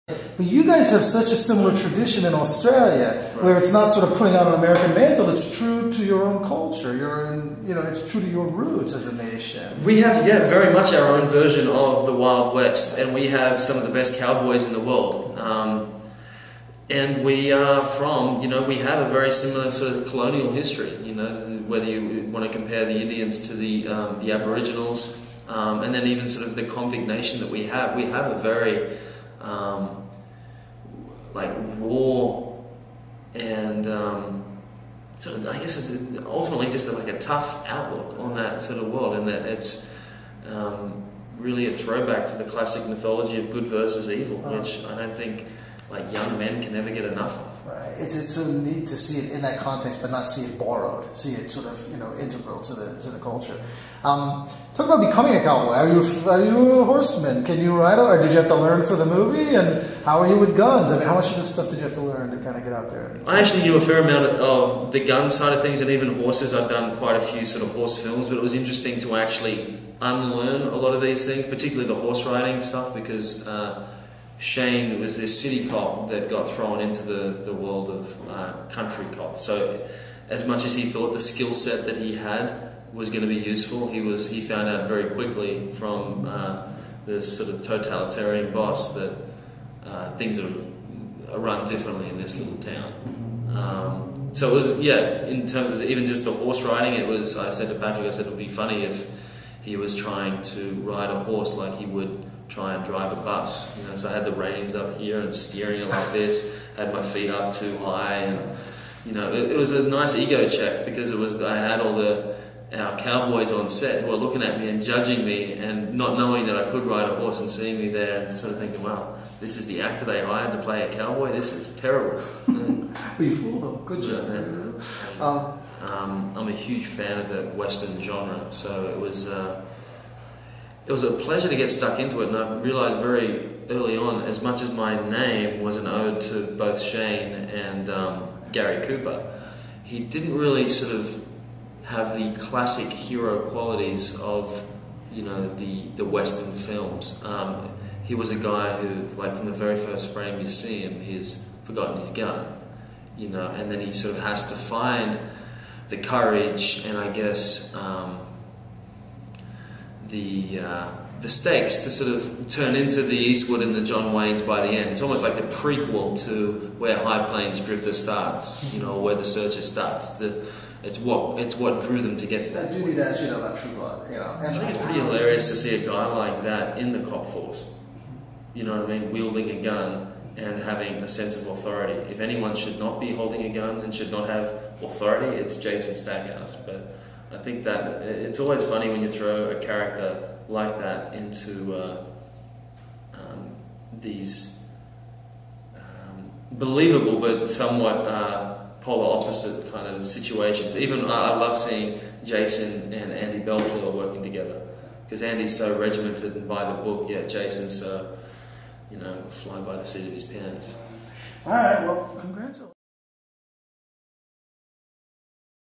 But you guys have such a similar tradition in Australia, where it's not sort of putting on an American mantle. It's true to your own culture. Your own, it's true to your roots as a nation. We have, very much our own version of the Wild West, and we have some of the best cowboys in the world. And we are from, we have a very similar sort of colonial history. Whether you want to compare the Indians to the Aboriginals, and then even sort of the convict nation that we have a very raw and sort of, I guess it's ultimately just like a tough outlook on that sort of world, and that it's really a throwback to the classic mythology of good versus evil, which I don't think young men can never get enough of. Right. It's so neat to see it in that context, but not see it borrowed. See it sort of integral to the culture. Talk about becoming a cowboy. Are you a horseman? Can you ride, or did you have to learn for the movie? And how are you with guns? I mean, how much of this stuff did you have to learn to kind of get out there? I actually knew a fair amount of the gun side of things, and even horses. I've done quite a few sort of horse films, but it was interesting to actually unlearn a lot of these things, particularly the horse riding stuff, because Shane was this city cop that got thrown into the world of country cop. So as much as he thought the skill set that he had was going to be useful, he found out very quickly from this sort of totalitarian boss that things are run differently in this little town. So it was, in terms of even just the horse riding, I said to Patrick, it would be funny if he was trying to ride a horse like he would try and drive a bus. So I had the reins up here and steering it like this, had my feet up too high, and it was a nice ego check, because I had all our cowboys on set who were looking at me and judging me, and not knowing that I could ride a horse, and seeing me there and sort of thinking, wow, this is the actor they hired to play a cowboy? This is terrible. We fooled them. Good job. I'm a huge fan of the Western genre, so it was a pleasure to get stuck into it, and I realised very early on, as much as my name was an ode to both Shane and Gary Cooper, he didn't really sort of have the classic hero qualities of the Western films. He was a guy who, from the very first frame you see him, he's forgotten his gun, and then he sort of has to find the courage and, I guess, the stakes to sort of turn into the Eastwood and the John Waynes by the end. It's almost like the prequel to where High Plains Drifter starts, or where The Searcher starts. It's what drew them to get to that. I do need to ask you about True Blood. I think it's pretty hilarious to see a guy like that in the cop force. You know what I mean? Wielding a gun and having a sense of authority. If anyone should not be holding a gun and should not have authority, it's Jason Stackhouse. But I think that it's always funny when you throw a character like that into these believable but somewhat polar opposite kind of situations. Even I love seeing Jason and Andy Belfield working together, because Andy's so regimented and by the book, yet Jason's so, fly by the seat of his pants. All right, well, congratulations.